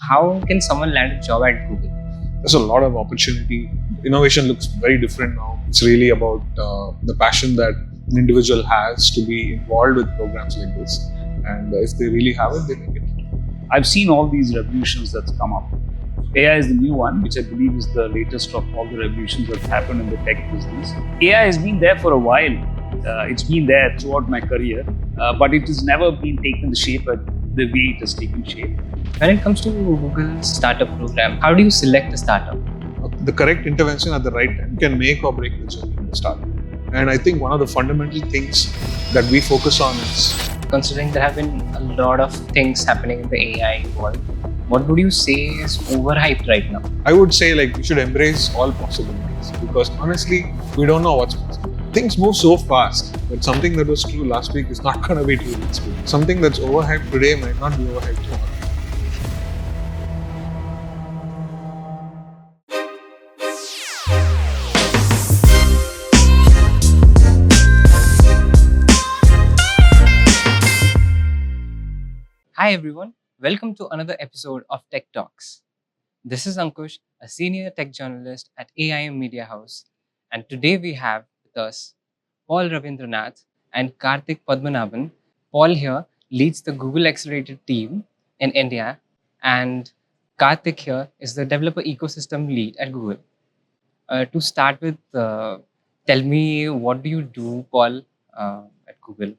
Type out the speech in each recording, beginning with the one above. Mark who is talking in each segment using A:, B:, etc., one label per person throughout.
A: How can someone land a job at Google?
B: There's a lot of opportunity. Innovation looks very different now. It's really about the passion that an individual has to be involved with programs like this. And if they really have it, they make it.
C: I've seen all these revolutions that's come up. AI is the new one, which I believe is the latest of all the revolutions that happened in the tech business. AI has been there for a while. It's been there throughout my career, but it has never been taken the shape at the way it has taken shape.
A: When it comes to Google startup program, how do you select a startup?
B: The correct intervention at the right time can make or break the journey in the startup. And I think one of the fundamental things that we focus on is,
A: Considering there have been a lot of things happening in the AI world, what would you say is overhyped right now?
B: I would say we should embrace all possibilities, because honestly, we don't know what's possible. Things move so fast that something that was true last week is not going to be true next week. Something that's overhyped today might not be overhyped tomorrow.
A: Hi everyone, welcome to another episode of Tech Talks. This is Ankush, a senior tech journalist at AIM Media House, and today we have with us Paul Ravindranath and Karthik Padmanabhan. Paul here leads the Google Accelerator team in India, and Karthik here is the developer ecosystem lead at Google. To start with, tell me, what do you do, Paul, at Google?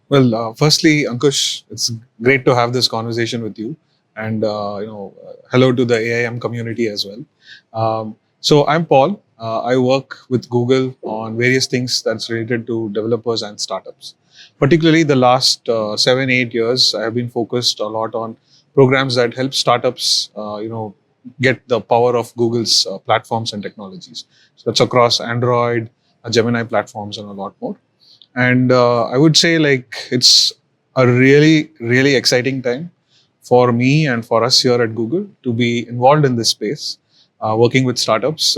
B: Well, firstly, Ankush, it's great to have this conversation with you, and hello to the AIM community as well. So I'm Paul. I work with Google on various things that's related to developers and startups. Particularly the last 7-8 years, I have been focused a lot on programs that help startups, get the power of Google's platforms and technologies. So that's across Android, Gemini platforms, and a lot more. And I would say it's a really, really exciting time for me and for us here at Google to be involved in this space, working with startups.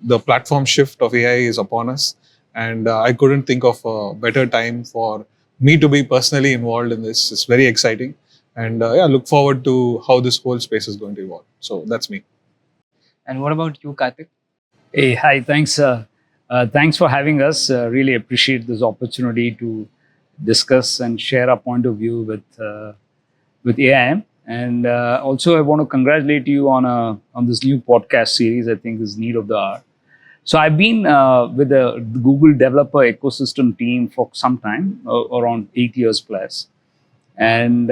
B: The platform shift of AI is upon us, and I couldn't think of a better time for me to be personally involved in this. It's very exciting, and look forward to how this whole space is going to evolve. So that's me.
A: And what about you, Karthik?
C: Hey, hi, thanks. Thanks for having us. Really appreciate this opportunity to discuss and share our point of view with AIM. And also, I want to congratulate you on this new podcast series. I think is need of the hour. So I've been with the Google developer ecosystem team for some time, around 8 years plus, and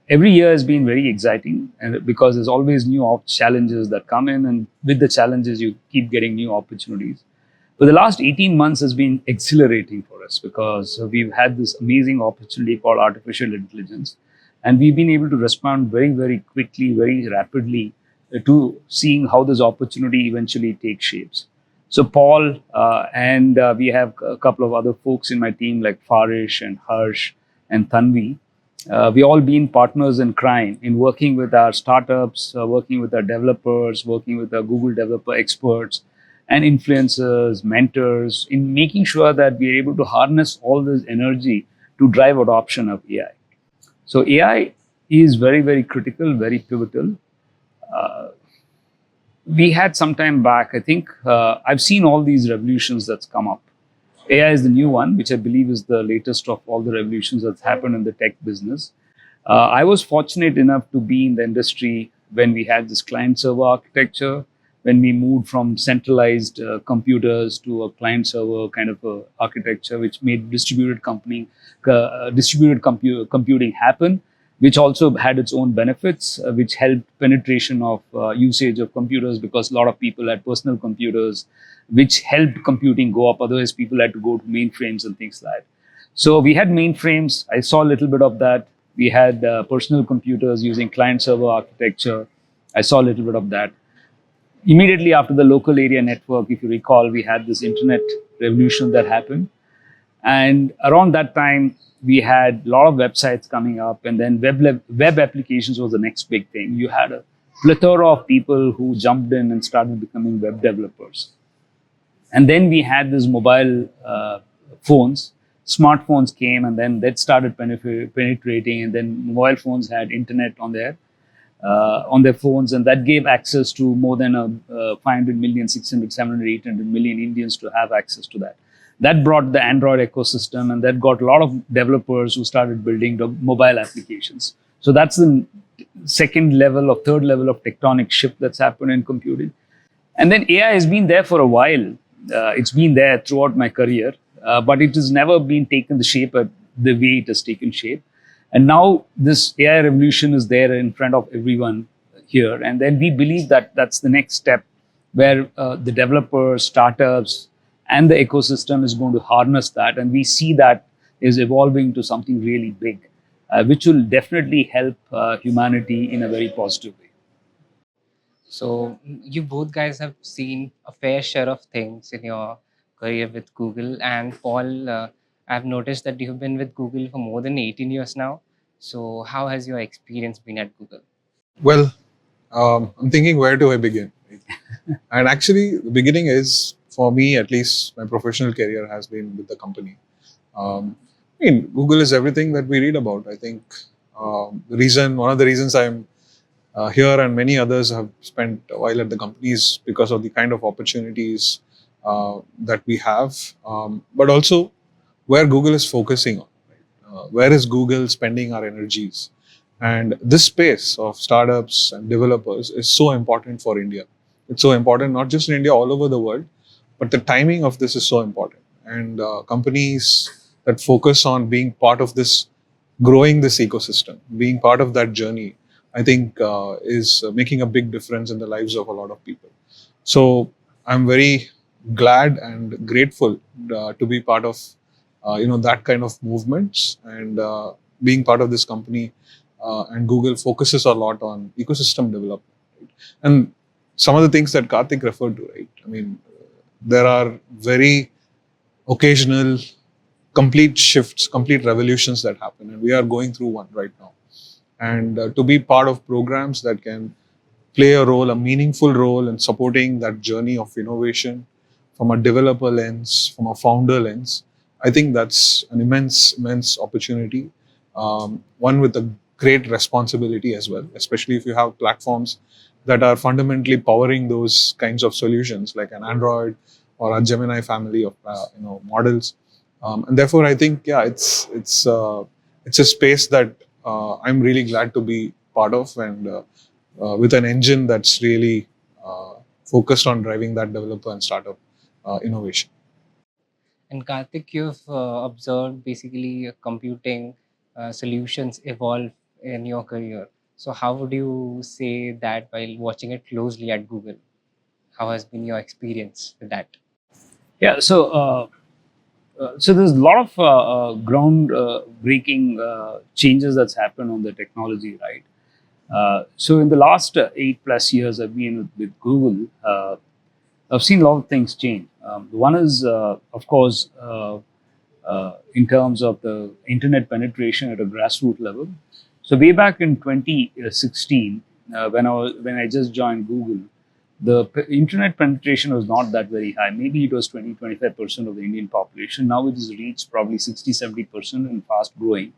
C: every year has been very exciting, and because there's always new challenges that come in, and with the challenges, you keep getting new opportunities. But the last 18 months has been exhilarating for us because we've had this amazing opportunity called artificial intelligence. And we've been able to respond very, very quickly, very rapidly to seeing how this opportunity eventually takes shapes. So Paul and we have a couple of other folks in my team like Farish and Harsh and Tanvi. We all been partners in crime in working with our startups, working with our developers, working with our Google developer experts, and influencers, mentors, in making sure that we are able to harness all this energy to drive adoption of AI. So AI is very, very critical, very pivotal. We had some time back, I think, I've seen all these revolutions that's come up. AI is the new one, which I believe is the latest of all the revolutions that's happened in the tech business. I was fortunate enough to be in the industry when we had this client-server architecture, when we moved from centralized computers to a client-server kind of a architecture, which made distributed computing happen, which also had its own benefits, which helped penetration of usage of computers because a lot of people had personal computers, which helped computing go up. Otherwise, people had to go to mainframes and things like that. So we had mainframes. I saw a little bit of that. We had personal computers using client-server architecture. I saw a little bit of that. Immediately after the local area network, if you recall, we had this internet revolution that happened. And around that time, we had a lot of websites coming up, and then web applications was the next big thing. You had a plethora of people who jumped in and started becoming web developers. And then we had these mobile phones. Smartphones came, and then that started penetrating, and then mobile phones had internet on there. on their phones, and that gave access to more than 500 million, 600, 700, 800 million Indians to have access to that. That brought the Android ecosystem, and that got a lot of developers who started building the mobile applications. So that's the second level or third level of tectonic shift that's happened in computing. And then AI has been there for a while. It's been there throughout my career, but it has never been taken the shape of the way it has taken shape. And now this AI revolution is there in front of everyone here. And then we believe that that's the next step where the developers, startups, and the ecosystem is going to harness that. And we see that is evolving to something really big, which will definitely help humanity in a very positive way.
A: So you both guys have seen a fair share of things in your career with Google. And Paul, I've noticed that you've been with Google for more than 18 years now. So how has your experience been at Google?
B: Well, I'm thinking, where do I begin? And actually, the beginning is, for me at least, my professional career has been with the company. Google is everything that we read about. I think one of the reasons I'm here and many others have spent a while at the company is because of the kind of opportunities that we have, but also where Google is focusing on. Right? Where is Google spending our energies? And this space of startups and developers is so important for India. It's so important not just in India, all over the world, but the timing of this is so important. And companies that focus on being part of this, growing this ecosystem, being part of that journey, I think is making a big difference in the lives of a lot of people. So I'm very glad and grateful to be part of that kind of movements, and being part of this company. And Google focuses a lot on ecosystem development. Right? And some of the things that Karthik referred to, right? I mean, there are very occasional complete shifts, complete revolutions that happen, and we are going through one right now. And to be part of programs that can play a meaningful role in supporting that journey of innovation from a developer lens, from a founder lens, I think that's an immense opportunity. One with a great responsibility as well, especially if you have platforms that are fundamentally powering those kinds of solutions, like an Android or a Gemini family of models. And therefore, I think it's a space that I'm really glad to be part of, and with an engine that's really focused on driving that developer and startup innovation.
A: And Karthik, you've observed basically computing solutions evolve in your career. So how would you say that while watching it closely at Google? How has been your experience with that?
C: Yeah, so there's a lot of ground breaking changes that's happened on the technology, right? So in the last 8+ years I've been with Google, I've seen a lot of things change. One is, of course, in terms of the internet penetration at a grassroots level. So way back in 2016, when I just joined Google, the internet penetration was not that very high. Maybe it was 20-25% of the Indian population. Now it has reached probably 60-70% and fast growing,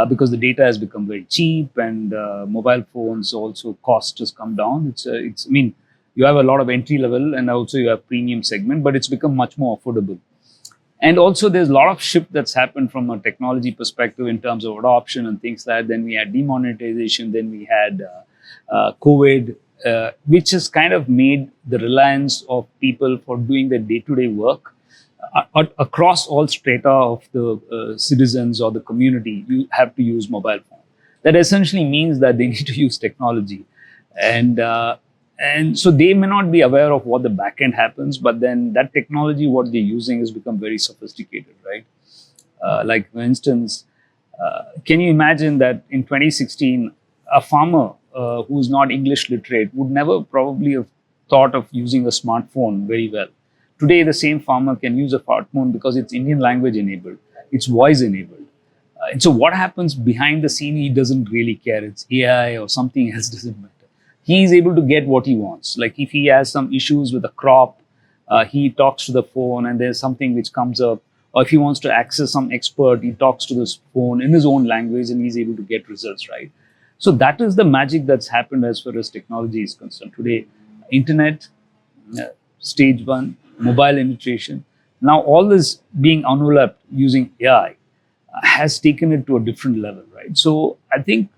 C: because the data has become very cheap, and mobile phones also cost has come down. I mean, you have a lot of entry level, and also you have premium segment, but it's become much more affordable. And also there's a lot of shift that's happened from a technology perspective in terms of adoption and things like that. Then we had demonetization, then we had COVID, which has kind of made the reliance of people for doing their day-to-day work across all strata of the citizens or the community. You have to use mobile phone. That essentially means that they need to use technology. And so they may not be aware of what the backend happens, but then that technology, what they're using, has become very sophisticated, right? Like, for instance, can you imagine that in 2016, a farmer who's not English literate would never probably have thought of using a smartphone very well. Today, the same farmer can use a smartphone because it's Indian language enabled, it's voice enabled. And so what happens behind the scene, he doesn't really care. It's AI or something else, doesn't matter. He is able to get what he wants. Like if he has some issues with a crop, he talks to the phone and there's something which comes up. Or if he wants to access some expert, he talks to this phone in his own language and he's able to get results, right? So that is the magic that's happened as far as technology is concerned. Today, internet, stage one, mobile penetration, now all this being unwrapped using AI has taken it to a different level, right? So I think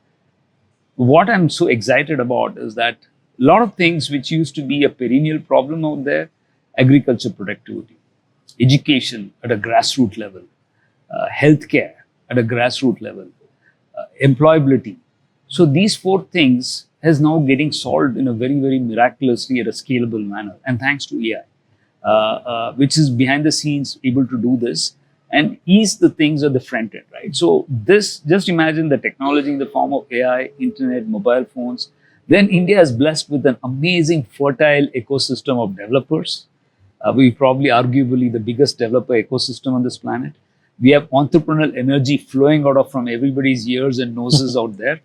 C: what I'm so excited about is that a lot of things which used to be a perennial problem out there, agriculture productivity, education at a grassroots level, healthcare at a grassroots level, employability. So these four things is now getting solved in a very, very miraculously at a scalable manner. And thanks to AI, which is behind the scenes able to do this and ease the things at the front end, right? So this, just imagine the technology in the form of AI, internet, mobile phones. Then India is blessed with an amazing fertile ecosystem of developers. We probably arguably the biggest developer ecosystem on this planet. We have entrepreneurial energy flowing out of from everybody's ears and noses out there.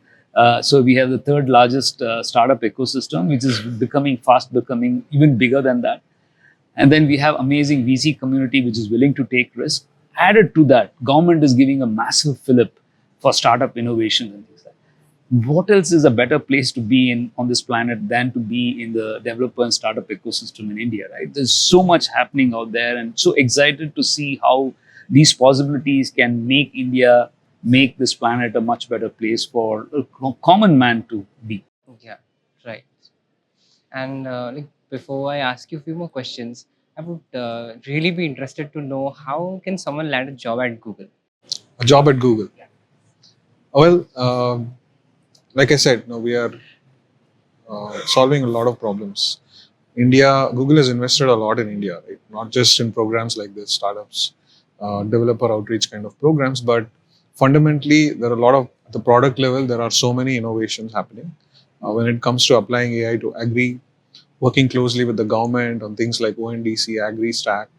C: So we have the third largest startup ecosystem, which is fast becoming even bigger than that. And then we have amazing VC community, which is willing to take risk. Added to that, government is giving a massive fillip for startup innovation and things like that. What else is a better place to be in on this planet than to be in the developer and startup ecosystem in India, right? There's so much happening out there, and so excited to see how these possibilities can make India, make this planet a much better place for a common man to be.
A: Yeah, right. And like before I ask you a few more questions, I would really be interested to know how can someone land a job at Google?
B: A job at Google. Well, like I said, we are solving a lot of problems. Google has invested a lot in India, right? Not just in programs like this, startups, developer outreach kind of programs, but fundamentally, there are a lot of, at the product level, there are so many innovations happening. When it comes to applying AI to agri, working closely with the government on things like ONDC, Agri Stack,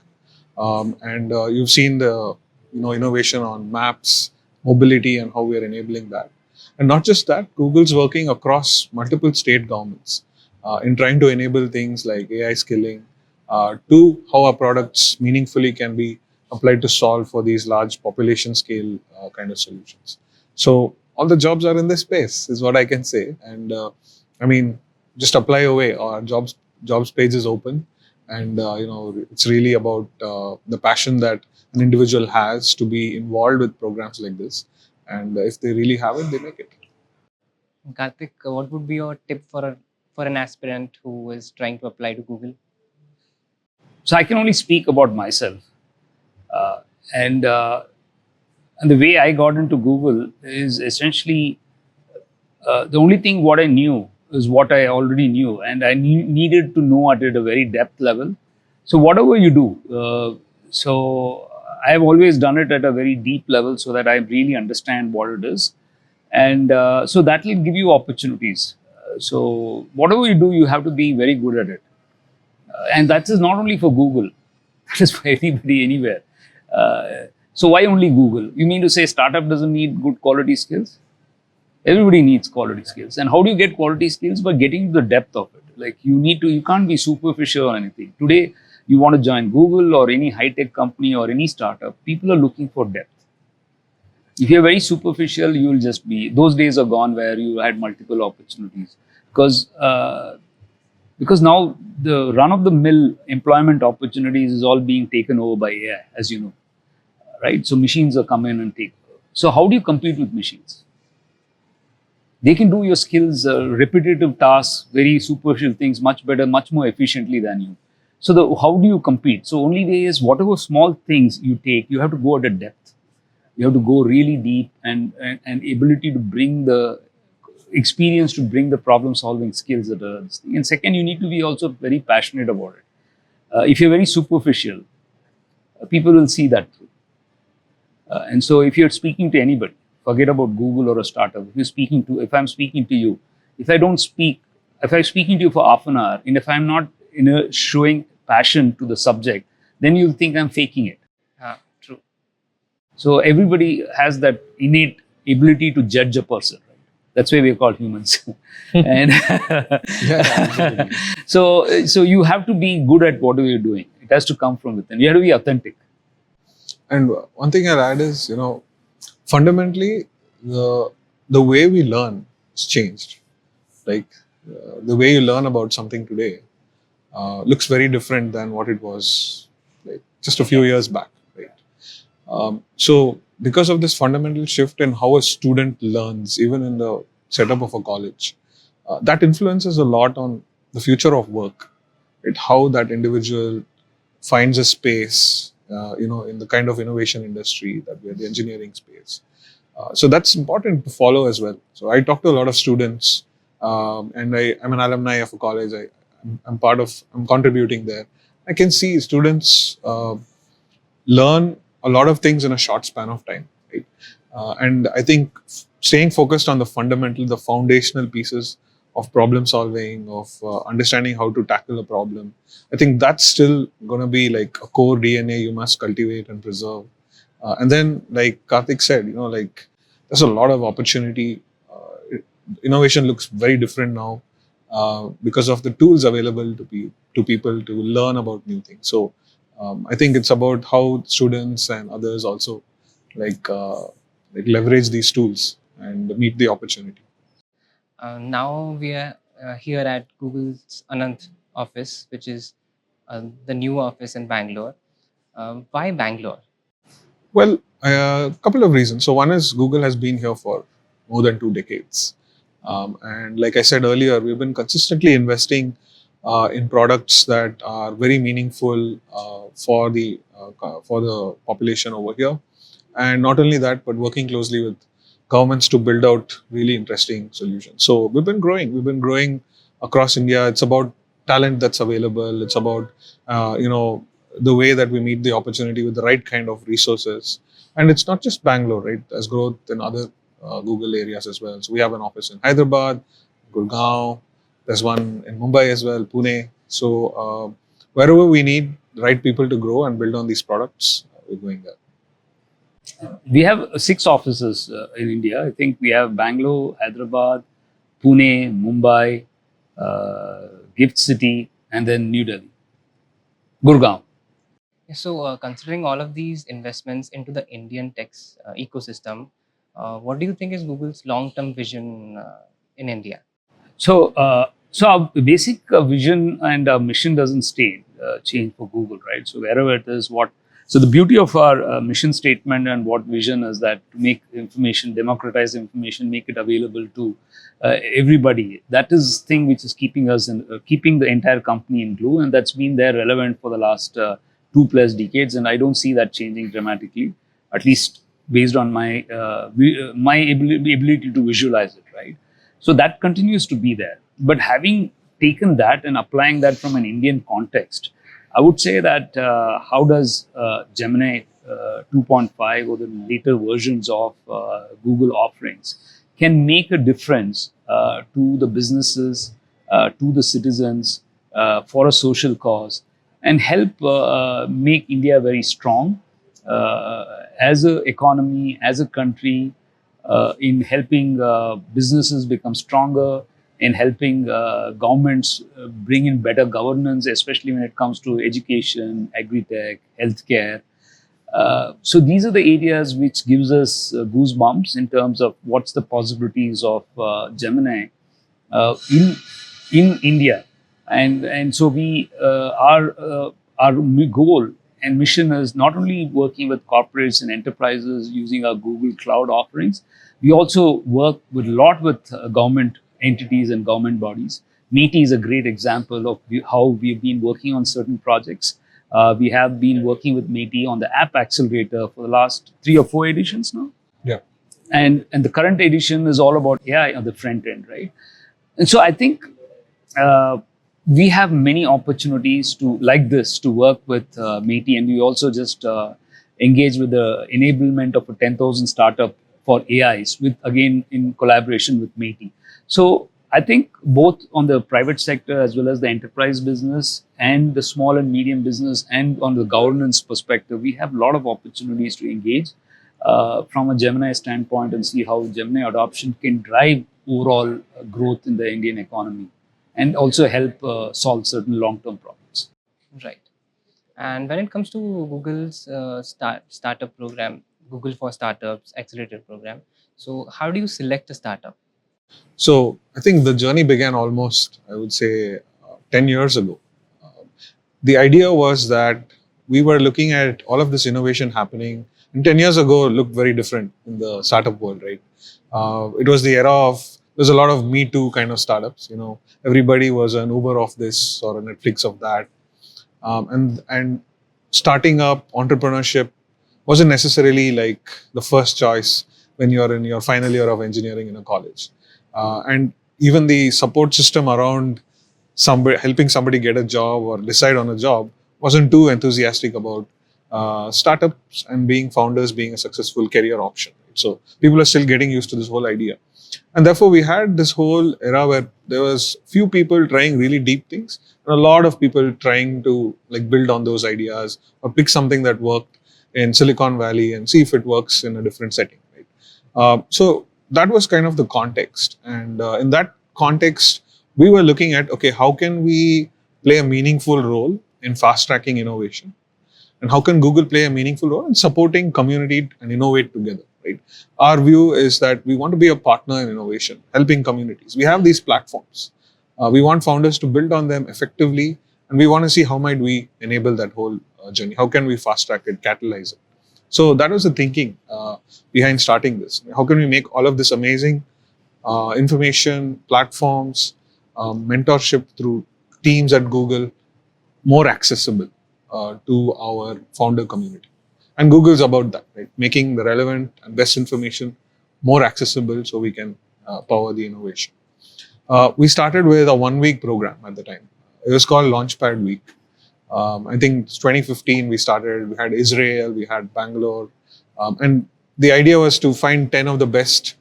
B: and you've seen the innovation on maps, mobility, and how we are enabling that. And not just that, Google's working across multiple state governments in trying to enable things like AI skilling to how our products meaningfully can be applied to solve for these large population scale kind of solutions. So all the jobs are in this space, is what I can say. And I mean, just apply away. Our jobs page is open, and it's really about the passion that an individual has to be involved with programs like this. And if they really have it, they make it.
A: Karthik, what would be your tip for an aspirant who is trying to apply to Google?
C: So I can only speak about myself, and the way I got into Google is essentially the only thing what I knew is what I already knew, and I needed to know it at a very depth level. So whatever you do, so I've always done it at a very deep level so that I really understand what it is, and so that will give you opportunities. So whatever you do, you have to be very good at it, and that is not only for Google, that is for anybody anywhere. So why only Google? You mean to say startup doesn't need good quality skills? Everybody needs quality skills. And how do you get quality skills? By getting to the depth of it. Like you can't be superficial or anything. Today, you want to join Google or any high-tech company or any startup, people are looking for depth. If you're very superficial, you will just be, those days are gone where you had multiple opportunities. Because now the run-of-the-mill employment opportunities is all being taken over by AI, as you know. Right? So machines are coming and take over. So how do you compete with machines? They can do your skills, repetitive tasks, very superficial things much better, much more efficiently than you. So how do you compete? So only way is whatever small things you take, you have to go at a depth. You have to go really deep and ability to bring the experience to bring the problem solving skills that are this thing. And second, you need to be also very passionate about it. If you're very superficial, people will see that through. And so if you're speaking to anybody, forget about Google or a startup. If I'm speaking to you, if I'm speaking to you for half an hour, and if I'm not showing passion to the subject, then you'll think I'm faking it.
A: True.
C: So everybody has that innate ability to judge a person. Right? That's why we're called humans. And
B: Yeah,
C: so you have to be good at whatever you're doing. It has to come from within. You have to be authentic.
B: And one thing I'll add is, fundamentally, the way we learn it's changed. Like the way you learn about something today looks very different than what it was like just a few years back, right? So because of this fundamental shift in how a student learns, even in the setup of a college, that influences a lot on the future of work. Right? How that individual finds a space, in the kind of innovation industry that we're the engineering space. So that's important to follow as well. So I talk to a lot of students, and I'm an alumni of a college. I'm contributing there. I can see students learn a lot of things in a short span of time, right? And I think staying focused on the fundamental, the foundational pieces of problem solving, of understanding how to tackle a problem, I think that's still going to be like a core DNA you must cultivate and preserve. And then, like Karthik said, like there's a lot of opportunity. Innovation looks very different now because of the tools available to people to learn about new things. So I think it's about how students and others also like leverage these tools and meet the opportunity.
A: Now we are here at Google's Anant office, which is the new office in Bangalore. Why Bangalore?
B: Well, a couple of reasons. So one is Google has been here for more than 2 decades, and like I said earlier, we've been consistently investing in products that are very meaningful for the population over here. And not only that, but working closely with governments to build out really interesting solutions. So we've been growing across India. It's about talent that's available. It's about the way that we meet the opportunity with the right kind of resources. And it's not just Bangalore, right? There's growth in other Google areas as well. So we have an office in Hyderabad, Gurgaon. There's one in Mumbai as well, Pune. So wherever we need the right people to grow and build on these products, we're going there.
C: We have 6 offices in India. I think we have Bangalore, Hyderabad, Pune, Mumbai, Gift City, and then New Delhi, Gurgaon.
A: So, considering all of these investments into the Indian tech ecosystem, what do you think is Google's long-term vision in India?
C: So our basic vision and our mission doesn't change for Google, right? So wherever it is, so the beauty of our mission statement and what vision is that to make information, democratize information, make it available to everybody. That is thing which is keeping us keeping the entire company in glue, and that's been there relevant for the last 2+ decades, and I don't see that changing dramatically, at least based on my ability to visualize it, right? So that continues to be there. But having taken that and applying that from an Indian context, I would say that how does Gemini 2.5 or the later versions of Google offerings can make a difference to the businesses, to the citizens, for a social cause, and help make India very strong as an economy, as a country, in helping businesses become stronger, in helping governments bring in better governance, especially when it comes to education, agri-tech, healthcare. So these are the areas which gives us goosebumps in terms of what's the possibilities of Gemini in India, and so we our goal and mission is not only working with corporates and enterprises using our Google Cloud offerings, we also work with a lot with government entities and government bodies. MeitY is a great example of how we've been working on certain projects. We have been working with MeitY on the App Accelerator for the last 3 or 4 editions now.
B: Yeah.
C: And the current edition is all about AI on the front end, right? And so I think we have many opportunities to work with MeitY, and we also just engage with the enablement of a 10,000 startup for AIs again in collaboration with MeitY. So I think both on the private sector as well as the enterprise business and the small and medium business and on the governance perspective, we have a lot of opportunities to engage from a Gemini standpoint and see how Gemini adoption can drive overall growth in the Indian economy and also help solve certain long-term problems.
A: Right. And when it comes to Google's startup program, Google for Startups Accelerator program, so how do you select a startup?
B: So I think the journey began almost, I would say, 10 years ago. Uh, the idea was that we were looking at all of this innovation happening. And 10 years ago, it looked very different in the startup world, right? It was the era of, there's a lot of Me Too kind of startups. Everybody was an Uber of this or a Netflix of that. And starting up entrepreneurship wasn't necessarily like the first choice when you're in your final year of engineering in a college. And even the support system around somebody helping somebody get a job or decide on a job wasn't too enthusiastic about startups and being founders being a successful career option. So people are still getting used to this whole idea. And therefore, we had this whole era where there was few people trying really deep things, and a lot of people trying to like build on those ideas or pick something that worked in Silicon Valley and see if it works in a different setting. Right? So that was kind of the context, and in that context, we were looking at okay, how can we play a meaningful role in fast tracking innovation, and how can Google play a meaningful role in supporting community and innovate together, right? Our view is that we want to be a partner in innovation, helping communities. We have these platforms. We want founders to build on them effectively, and we want to see how might we enable that whole journey. How can we fast track it, catalyze it? So that was the thinking behind starting this. How can we make all of this amazing information, platforms, mentorship through teams at Google more accessible to our founder community. And Google's about that, right? Making the relevant and best information more accessible so we can power the innovation. We started with a 1-week program at the time. It was called Launchpad Week. I think it's 2015 we started. We had Israel, we had Bangalore. And the idea was to find 10 of the best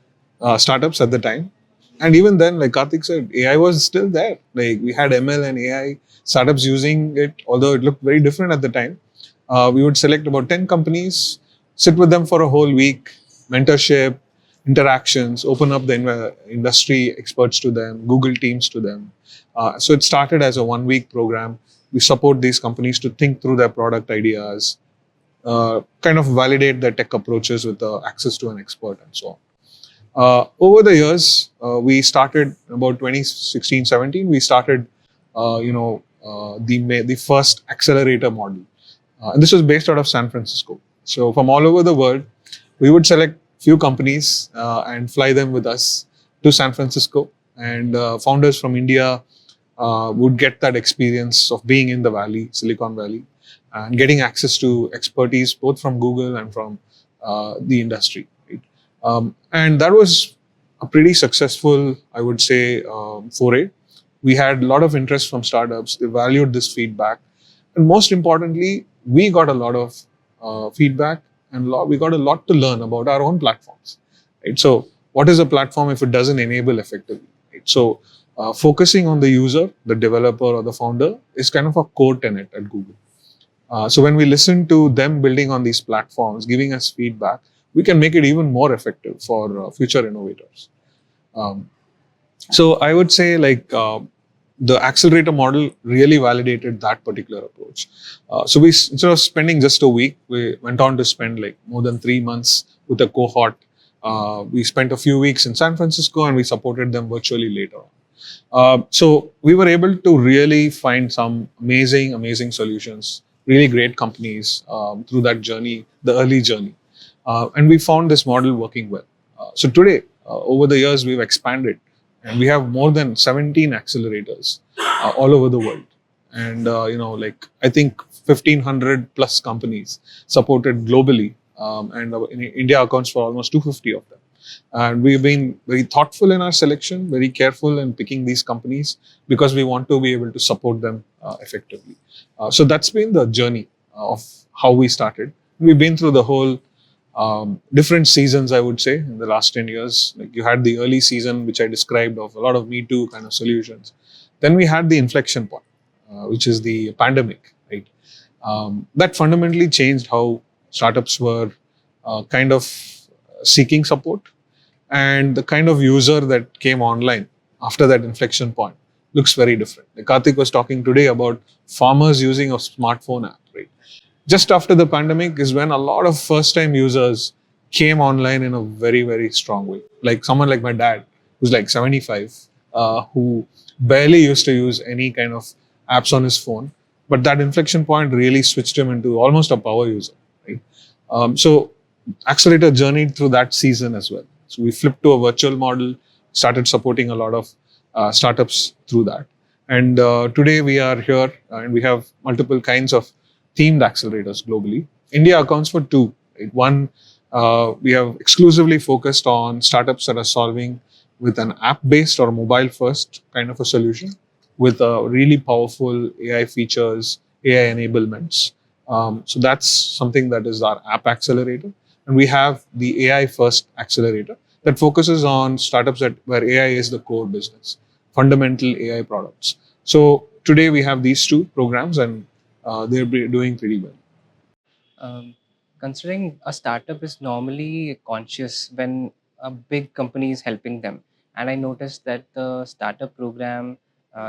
B: startups at the time. And even then, like Karthik said, AI was still there. Like we had ML and AI startups using it, although it looked very different at the time. We would select about 10 companies, sit with them for a whole week, mentorship, interactions, open up the industry experts to them, Google teams to them. So it started as a 1-week program. We support these companies to think through their product ideas, kind of validate their tech approaches with access to an expert and so on. Over the years, we started about 2016-17. We started, the first accelerator model, and this was based out of San Francisco. So from all over the world, we would select few companies and fly them with us to San Francisco, and founders from India would get that experience of being in the Valley, Silicon Valley, and getting access to expertise both from Google and from the industry. Right? And that was a pretty successful, I would say, foray. We had a lot of interest from startups. They valued this feedback. And most importantly, we got a lot of feedback and we got a lot to learn about our own platforms. Right? So what is a platform if it doesn't enable effectively? Right? So focusing on the user, the developer or the founder is kind of a core tenet at Google. So when we listen to them building on these platforms, giving us feedback, we can make it even more effective for future innovators. So I would say the accelerator model really validated that particular approach. So we, instead of spending just a week, we went on to spend like more than 3 months with a cohort. We spent a few weeks in San Francisco and we supported them virtually later on. So we were able to really find some amazing solutions, really great companies through that journey, the early journey. And we found this model working well. So today, over the years, we've expanded and we have more than 17 accelerators all over the world. And, I think 1,500 plus companies supported globally. And in India accounts for almost 250 of them. And we've been very thoughtful in our selection, very careful in picking these companies because we want to be able to support them effectively. So that's been the journey of how we started. We've been through the whole different seasons, I would say, in the last 10 years. Like you had the early season, which I described, of a lot of Me Too kind of solutions. Then we had the inflection point, which is the pandemic, right? That fundamentally changed how startups were kind of seeking support, and the kind of user that came online after that inflection point looks very different. Like Karthik was talking today about farmers using a smartphone app, right? Just after the pandemic is when a lot of first-time users came online in a very, very strong way. Like someone like my dad, who's like 75, who barely used to use any kind of apps on his phone. But that inflection point really switched him into almost a power user, right? So Accelerator journeyed through that season as well. So we flipped to a virtual model, started supporting a lot of startups through that. And today we are here and we have multiple kinds of themed accelerators globally. India accounts for two. Right? One, we have exclusively focused on startups that are solving with an app-based or mobile-first kind of a solution with really powerful AI features, AI enablements. So that's something that is our app accelerator. And we have the AI-first accelerator that focuses on startups where AI is the core business, fundamental AI products. So today we have these two programs and they're doing pretty well.
A: Um, Considering a startup is normally conscious when a big company is helping them, and I noticed that the startup program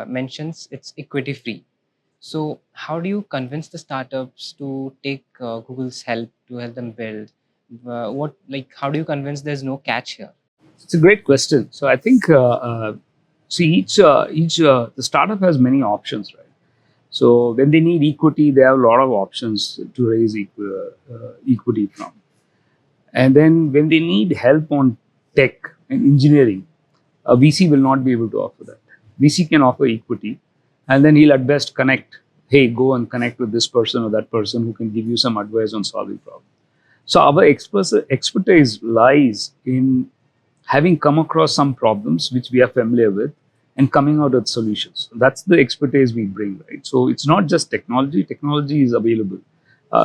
A: mentions it's equity free. So, how do you convince the startups to take Google's help to help them build? How do you convince there's no catch here?
C: It's a great question. So I think see each the startup has many options, right? So when they need equity, they have a lot of options to raise equity from. And then when they need help on tech and engineering, a VC will not be able to offer that. VC can offer equity, and then he'll at best connect. Hey, go and connect with this person or that person who can give you some advice on solving problems. So our expertise lies in having come across some problems which we are familiar with and coming out with solutions. That's the expertise we bring, right? So it's not just technology. Technology is available.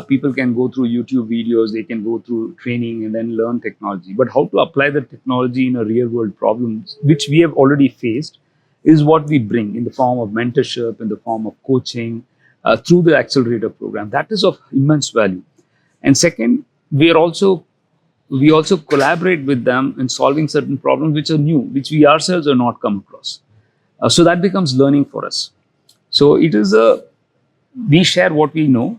C: People can go through YouTube videos, they can go through training and then learn technology. But how to apply the technology in a real world problems, which we have already faced, is what we bring in the form of mentorship, in the form of coaching, through the accelerator program. That is of immense value. And second, we also collaborate with them in solving certain problems which are new, which we ourselves have not come across. So that becomes learning for us. So it is we share what we know,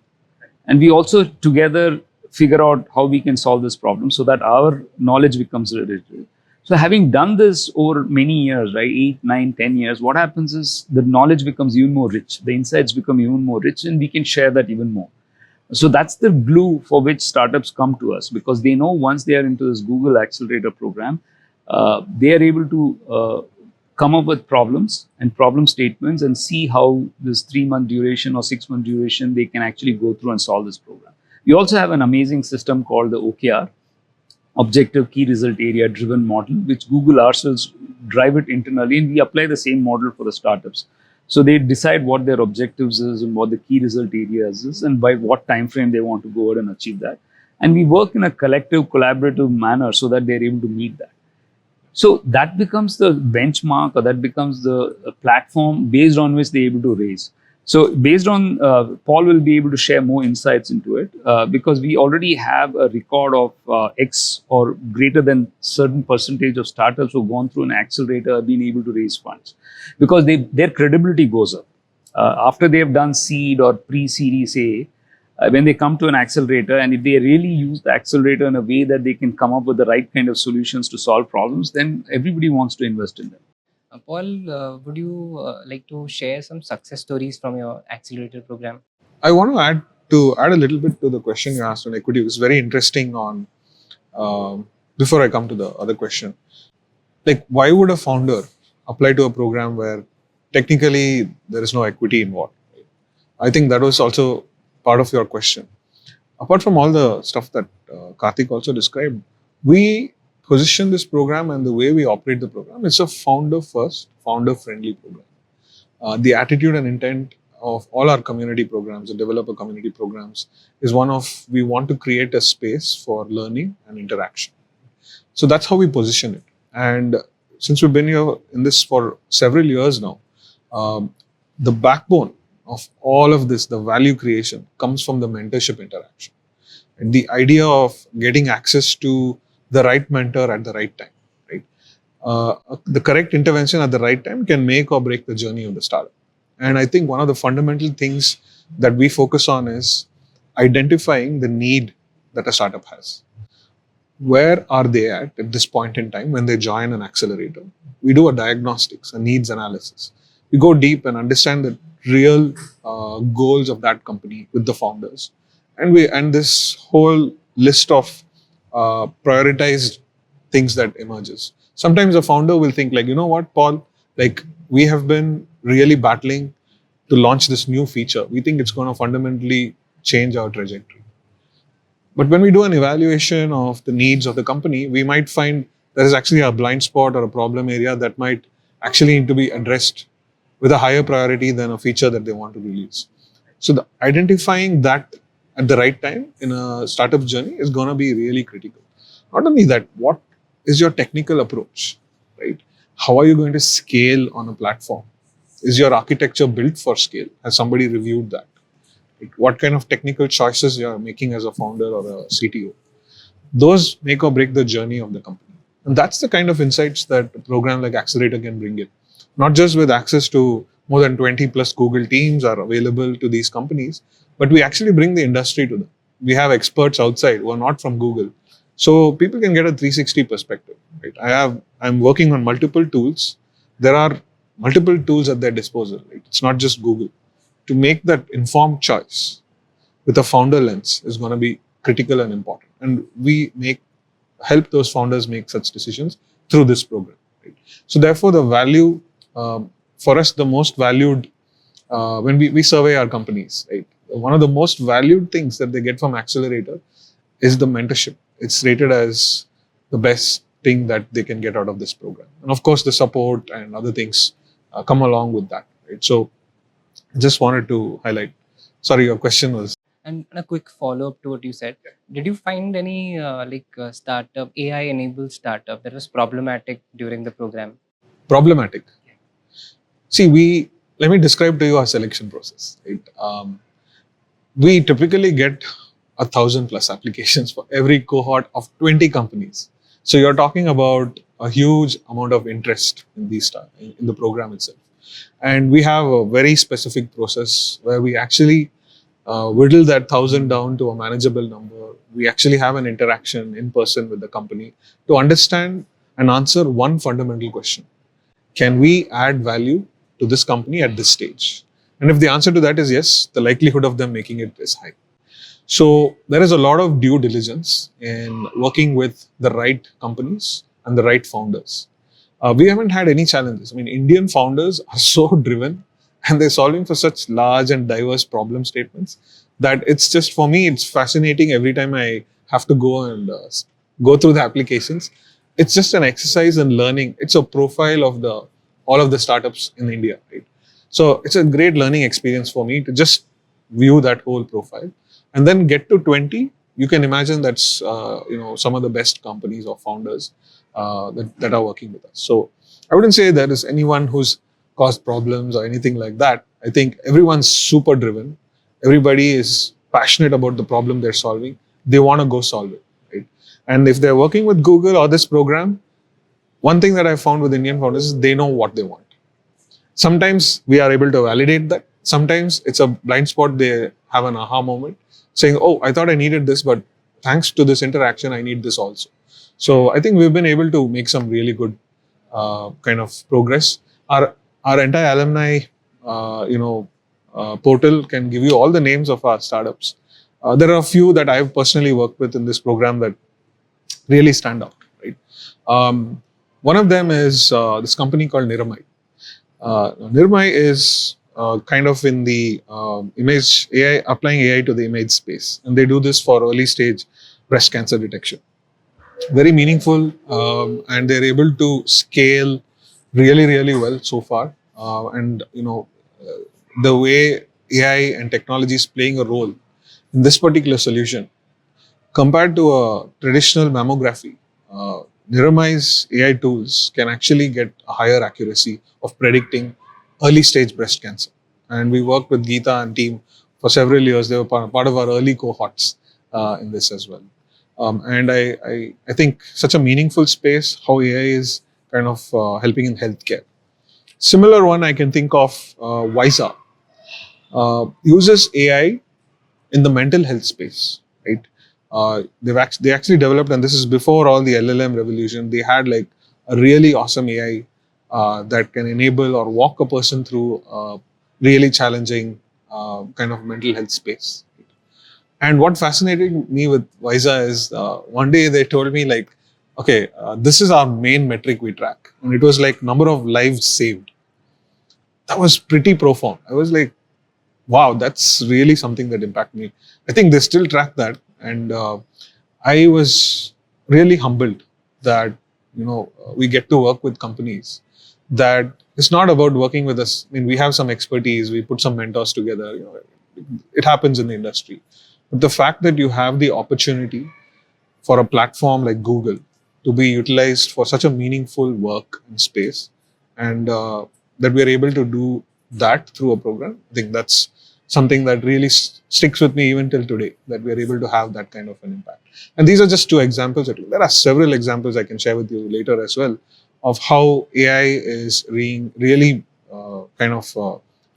C: and we also together figure out how we can solve this problem so that our knowledge becomes related. So having done this over many years, right, 8, 9, 10 years, what happens is the knowledge becomes even more rich. The insights become even more rich, and we can share that even more. So that's the glue for which startups come to us, because they know once they are into this Google Accelerator program, they are able to come up with problems and problem statements and see how this 3-month duration or 6-month duration they can actually go through and solve this program. We also have an amazing system called the OKR, Objective Key Result Area Driven Model, which Google ourselves drive it internally, and we apply the same model for the startups. So they decide what their objectives is and what the key result areas is and by what time frame they want to go out and achieve that. And we work in a collective, collaborative manner so that they're able to meet that. So that becomes the benchmark, or that becomes the platform based on which they're able to raise. So based on, Paul will be able to share more insights into it because we already have a record of X or greater than certain percentage of startups who've gone through an accelerator have been able to raise funds because their credibility goes up. After they've done seed or pre-series A, when they come to an accelerator, and if they really use the accelerator in a way that they can come up with the right kind of solutions to solve problems, then everybody wants to invest in them.
A: Paul, would you like to share some success stories from your accelerator program?
B: I want to add a little bit to the question you asked on equity. It was very interesting on before I come to the other question. Like, why would a founder apply to a program where technically there is no equity involved? I think that was also part of your question. Apart from all the stuff that Karthik also described, we position this program and the way we operate the program, it's a founder-first, founder-friendly program. The attitude and intent of all our community programs, the developer community programs, is one of we want to create a space for learning and interaction. So that's how we position it. And since we've been here in this for several years now, the backbone of all of this, the value creation, comes from the mentorship interaction. And the idea of getting access to the right mentor at the right time, right? The correct intervention at the right time can make or break the journey of the startup. And I think one of the fundamental things that we focus on is identifying the need that a startup has. where are they at this point in time when they join an accelerator. We do a diagnostics, a needs analysis. We go deep and understand the real goals of that company with the founders, and this whole list of prioritized things that emerges. Sometimes a founder will think like, you know what, Paul, like we have been really battling to launch this new feature. We think it's going to fundamentally change our trajectory. But when we do an evaluation of the needs of the company, we might find there is actually a blind spot or a problem area that might actually need to be addressed with a higher priority than a feature that they want to release. So identifying that at the right time in a startup journey is going to be really critical. Not only that, what is your technical approach, right? How are you going to scale on a platform? Is your architecture built for scale? Has somebody reviewed that? What kind of technical choices you are making as a founder or a CTO? Those make or break the journey of the company. And that's the kind of insights that a program like Accelerator can bring in. Not just with access to more than 20 plus Google teams are available to these companies, but we actually bring the industry to them. We have experts outside who are not from Google. So people can get a 360 perspective. Right? I'm working on multiple tools. There are multiple tools at their disposal. Right? It's not just Google. To make that informed choice with a founder lens is going to be critical and important. And we help those founders make such decisions through this program. Right? So therefore, the value for us, the most valued when we survey our companies, right? One of the most valued things that they get from Accelerator is the mentorship. It's rated as the best thing that they can get out of this program. And of course, the support and other things come along with that. Right? So I just wanted to highlight. Sorry, your question was.
A: And a quick follow up to what you said. Did you find any startup, AI enabled startup that was problematic during the program?
B: Problematic. See, let me describe to you our selection process. Right? We typically get 1,000 plus applications for every cohort of 20 companies. So you're talking about a huge amount of interest in in the program itself. And we have a very specific process where we actually whittle that 1,000 down to a manageable number. We actually have an interaction in person with the company to understand and answer one fundamental question. Can we add value to this company at this stage? And if the answer to that is yes, the likelihood of them making it is high. So there is a lot of due diligence in working with the right companies and the right founders. We haven't had any challenges. I mean, Indian founders are so driven and they're solving for such large and diverse problem statements that it's just, for me, it's fascinating every time I have to go and go through the applications. It's just an exercise in learning. It's a profile of all of the startups in India, right? So it's a great learning experience for me to just view that whole profile and then get to 20. You can imagine that's some of the best companies or founders that are working with us. So I wouldn't say there is anyone who's caused problems or anything like that. I think everyone's super driven. Everybody is passionate about the problem they're solving. They want to go solve it, right? And if they're working with Google or this program, one thing that I found with Indian founders is they know what they want. Sometimes we are able to validate that. Sometimes it's a blind spot. They have an aha moment saying, oh, I thought I needed this, but thanks to this interaction, I need this also. So I think we've been able to make some really good kind of progress. Our entire alumni, portal can give you all the names of our startups. There are a few that I've personally worked with in this program that really stand out. Right? One of them is this company called MeitY. MeitY is kind of in the image AI, applying AI to the image space, and they do this for early stage breast cancer detection. Very meaningful, and they're able to scale really, really well so far. The way AI and technology is playing a role in this particular solution, compared to a traditional mammography, MeitY's AI tools can actually get a higher accuracy of predicting early stage breast cancer. And we worked with Geeta and team for several years. They were part of our early cohorts in this as well. And I think such a meaningful space, how AI is kind of helping in healthcare. Similar one I can think of, Visa, uses AI in the mental health space, right? they actually developed, and this is before all the LLM revolution. They had like a really awesome AI that can enable or walk a person through really challenging kind of mental health space. And what fascinated me with Visa is one day they told me like, okay, this is our main metric we track, and it was like number of lives saved. That was pretty profound. I was like, wow, that's really something that impacted me. I think they still track that, and I was really humbled that we get to work with companies that it's not about working with us. I mean, we have some expertise, we put some mentors together. It happens in the industry, but the fact that you have the opportunity for a platform like Google to be utilized for such a meaningful work and space, and that we are able to do that through a program, I think that's something that really sticks with me even till today, that we are able to have that kind of an impact. And these are just two examples. There are several examples I can share with you later as well of how AI is really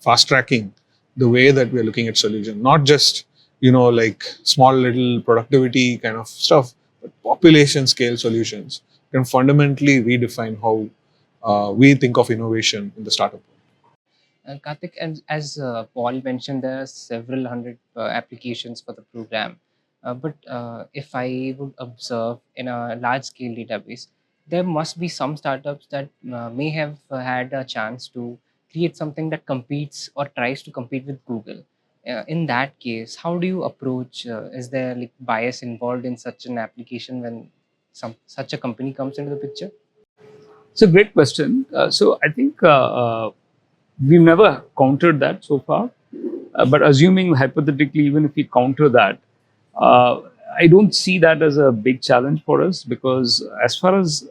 B: fast tracking the way that we are looking at solution, not just like small little productivity kind of stuff, but population scale solutions can fundamentally redefine how we think of innovation in the startup world.
A: Karthik, and as Paul mentioned, there are several hundred applications for the program. But if I would observe in a large scale database, there must be some startups that may have had a chance to create something that competes or tries to compete with Google. In that case, how do you approach? Is there like bias involved in such an application when such a company comes into the picture?
C: It's a great question. So I think we've never countered that so far. But assuming hypothetically, even if we counter that, uh, I don't see that as a big challenge for us, because as far as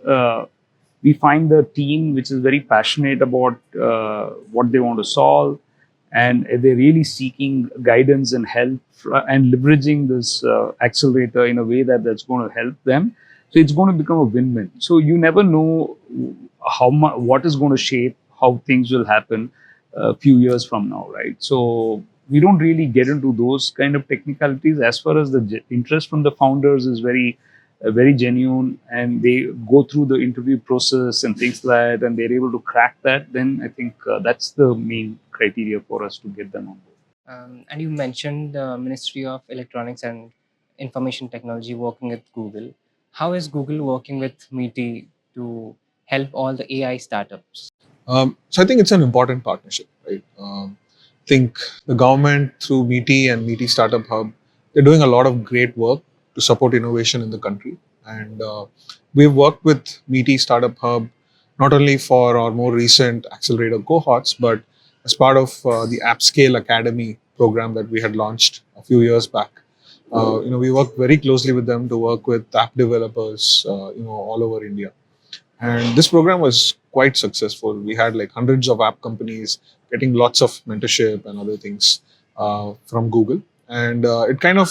C: we find the team which is very passionate about what they want to solve, and they're really seeking guidance and help and leveraging this accelerator in a way that's going to help them. So it's going to become a win-win. So you never know how much, what is going to shape how things will happen a few years from now, right? So we don't really get into those kind of technicalities. As far as the interest from the founders is very genuine, and they go through the interview process and things like that, and they're able to crack that, then I think that's the main criteria for us to get them on board.
A: And you mentioned the Ministry of Electronics and Information Technology working with Google. How is Google working with MeitY to help all the AI startups?
B: So I think it's an important partnership, right? I think the government through MeitY and MeitY Startup Hub, they're doing a lot of great work to support innovation in the country. And we've worked with MeitY Startup Hub not only for our more recent accelerator cohorts, but as part of the AppScale Academy program that we had launched a few years back. We work very closely with them to work with app developers, all over India. And this program was quite successful. We had like hundreds of app companies getting lots of mentorship and other things from Google. And it kind of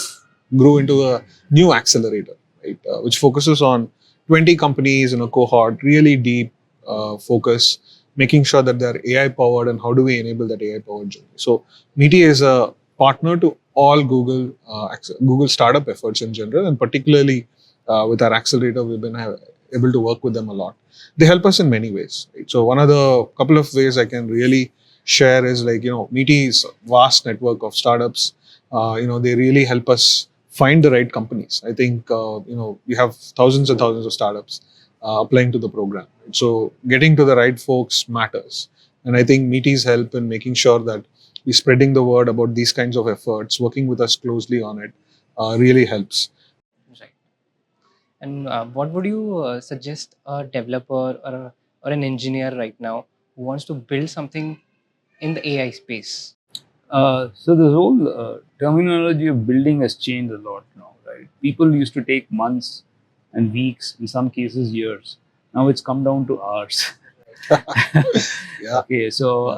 B: grew into a new accelerator, right? Which focuses on 20 companies in a cohort, really deep focus, making sure that they're AI powered and how do we enable that AI powered journey. So MeitY is a partner to all Google startup efforts in general, and particularly with our accelerator, we've been able to work with them a lot. They help us in many ways. Right? So one of the couple of ways I can really share is like, MeitY's vast network of startups, they really help us find the right companies. I think, we have thousands and thousands of startups applying to the program. So getting to the right folks matters. And I think MeitY's help in making sure that we're spreading the word about these kinds of efforts, working with us closely on it, really helps.
A: Right. And what would you suggest a developer or an engineer right now who wants to build something in the AI space?
C: So the whole terminology of building has changed a lot now, right? People used to take months and weeks, in some cases years. Now it's come down to hours.
B: Yeah.
C: Okay, so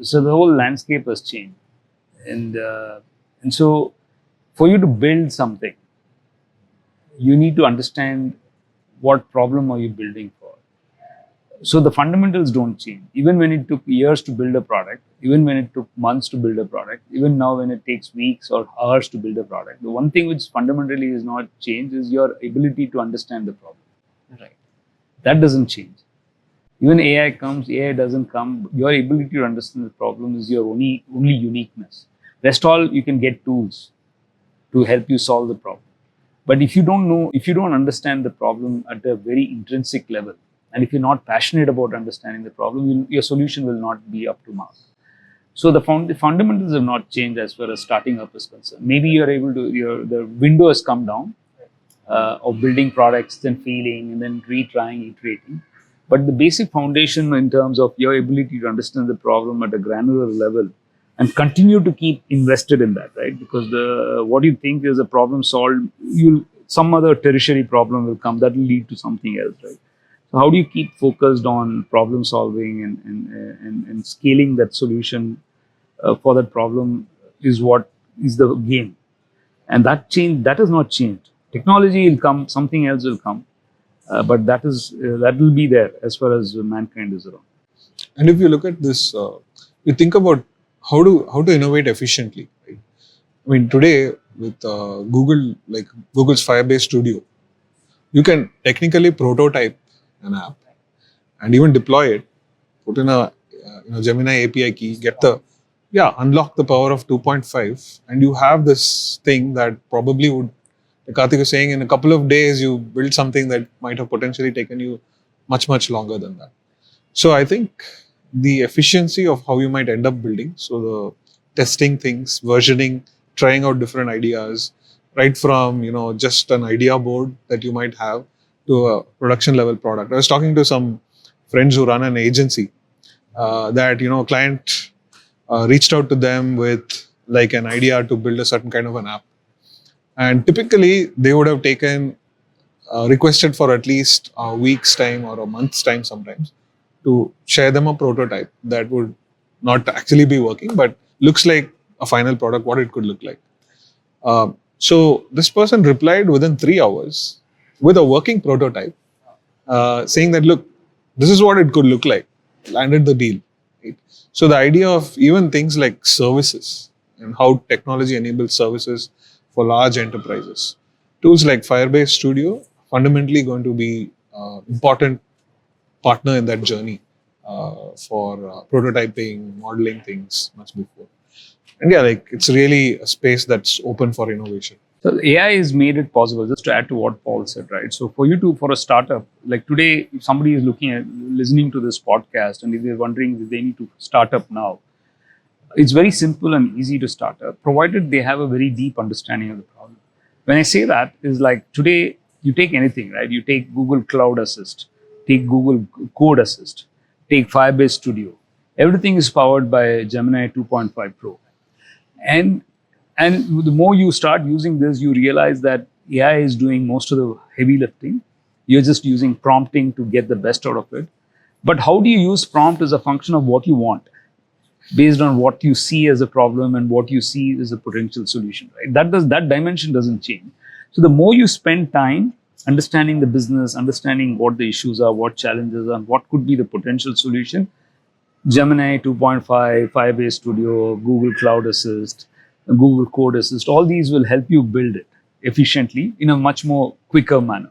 C: the whole landscape has changed, and so for you to build something, you need to understand what problem are you building for. So the fundamentals don't change. Even when it took years to build a product, Even when it took months to build a product, even now when it takes weeks or hours to build a product, the one thing which fundamentally is not changed is your ability to understand the problem.
A: Right.
C: That doesn't change. Even AI comes, AI doesn't come. Your ability to understand the problem is your only uniqueness. Rest all you can get tools to help you solve the problem. But if you don't understand the problem at a very intrinsic level, and if you're not passionate about understanding the problem, your solution will not be up to mark. So the fundamentals have not changed as far as starting up is concerned. Maybe you're able to, the window has come down of building products, then failing, and then retrying, iterating. But the basic foundation in terms of your ability to understand the problem at a granular level and continue to keep invested in that, right? Because what you think is a problem solved, some other tertiary problem will come that will lead to something else, right? So how do you keep focused on problem solving and scaling that solution for that problem is what is the game. And that has not changed. Technology will come, something else will come, but that will be there as far as mankind is around.
B: And if you look at this, you think about how to innovate efficiently. Right? I mean, today with Google's Firebase Studio, you can technically prototype an app and even deploy it, put in a Gemini API key, unlock the power of 2.5, and you have this thing that probably would, like Karthik was saying, in a couple of days you build something that might have potentially taken you much longer than that. So I think the efficiency of how you might end up building, so the testing things, versioning, trying out different ideas, right from just an idea board that you might have to a production level product. I was talking to some friends who run an agency that client reached out to them with like an idea to build a certain kind of an app, and typically they would have taken requested for at least a week's time or a month's time sometimes to share them a prototype that would not actually be working but looks like a final product, what it could look like. So this person replied within 3 hours with a working prototype, saying that, look, this is what it could look like, landed the deal. Right? So the idea of even things like services and how technology enables services for large enterprises, tools like Firebase Studio fundamentally going to be important partner in that journey for prototyping, modeling things much before. And it's really a space that's open for innovation.
C: So AI has made it possible, just to add to what Paul said, right? So for a startup, like today, if somebody is listening to this podcast and if they're wondering if they need to start up now, it's very simple and easy to start up, provided they have a very deep understanding of the problem. When I say that, is like today, you take anything, right? You take Google Cloud Assist, take Google Code Assist, take Firebase Studio. Everything is powered by Gemini 2.5 Pro. And the more you start using this, you realize that AI is doing most of the heavy lifting. You're just using prompting to get the best out of it. But how do you use prompt as a function of what you want, based on what you see as a problem and what you see as a potential solution, right? That dimension doesn't change. So the more you spend time understanding the business, understanding what the issues are, what challenges are, and what could be the potential solution, Gemini 2.5, Firebase Studio, Google Cloud Assist, Google Code Assist, all these will help you build it efficiently in a much more quicker manner.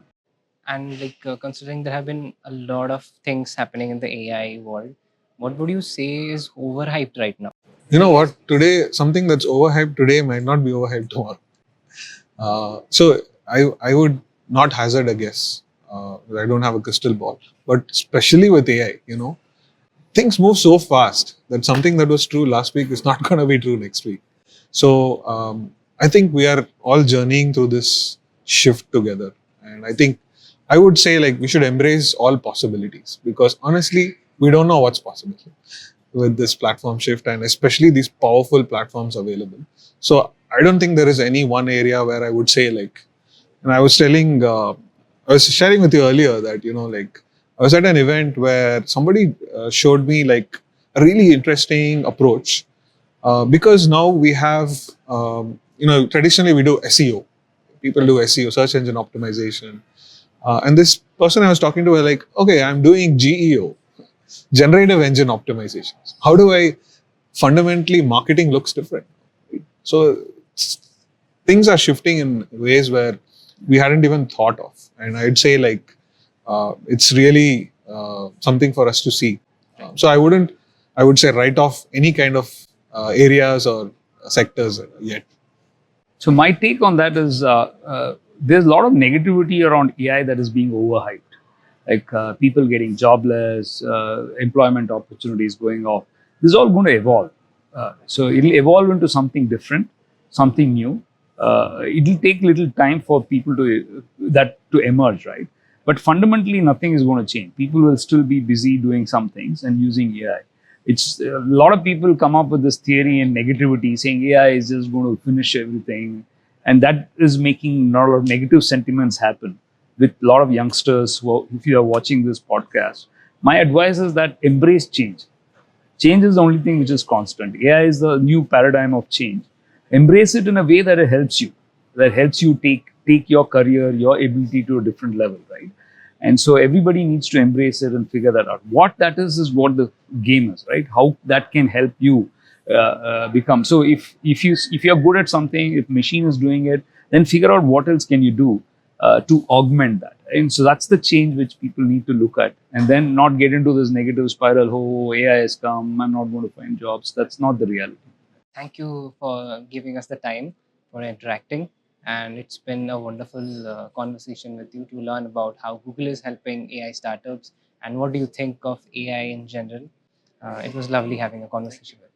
A: And considering there have been a lot of things happening in the AI world, what would you say is overhyped right now?
B: You know what? Today, something that's overhyped today might not be overhyped tomorrow. So I would not hazard a guess. I don't have a crystal ball. But especially with AI, things move so fast that something that was true last week is not going to be true next week. So I think we are all journeying through this shift together. And I think I would say we should embrace all possibilities, because honestly, we don't know what's possible with this platform shift and especially these powerful platforms available. So I don't think there is any one area where I would say and I was sharing with you earlier that, I was at an event where somebody showed me a really interesting approach because now we have, traditionally we do SEO. People do SEO, search engine optimization. And this person I was talking to was okay, I'm doing GEO, generative engine optimizations. How do I fundamentally marketing looks different. Right? So things are shifting in ways where we hadn't even thought of, and I'd say like it's really something for us to see. So I would say write off any kind of areas or sectors yet.
C: So my take on that is there's a lot of negativity around AI that is being overhyped, like people getting jobless, employment opportunities going off. This is all going to evolve. So it'll evolve into something different, something new. It'll take little time for people to emerge, right? But fundamentally, nothing is going to change. People will still be busy doing some things and using AI. It's a lot of people come up with this theory and negativity, saying AI is just going to finish everything, and that is making a lot of negative sentiments happen with a lot of youngsters who, if you are watching this podcast. My advice is that embrace change. Change is the only thing which is constant. AI is the new paradigm of change. Embrace it in a way that it helps you, take your career, your ability to a different level, right? And so everybody needs to embrace it and figure that out. What that is what the game is, right? How that can help you become. So if you're good at something, if machine is doing it, then figure out what else can you do to augment that. And so that's the change which people need to look at, and then not get into this negative spiral. Oh, AI has come, I'm not going to find jobs. That's not the reality.
A: Thank you for giving us the time for interacting. And it's been a wonderful conversation with you to learn about how Google is helping AI startups and what do you think of AI in general. It was lovely having a conversation with you.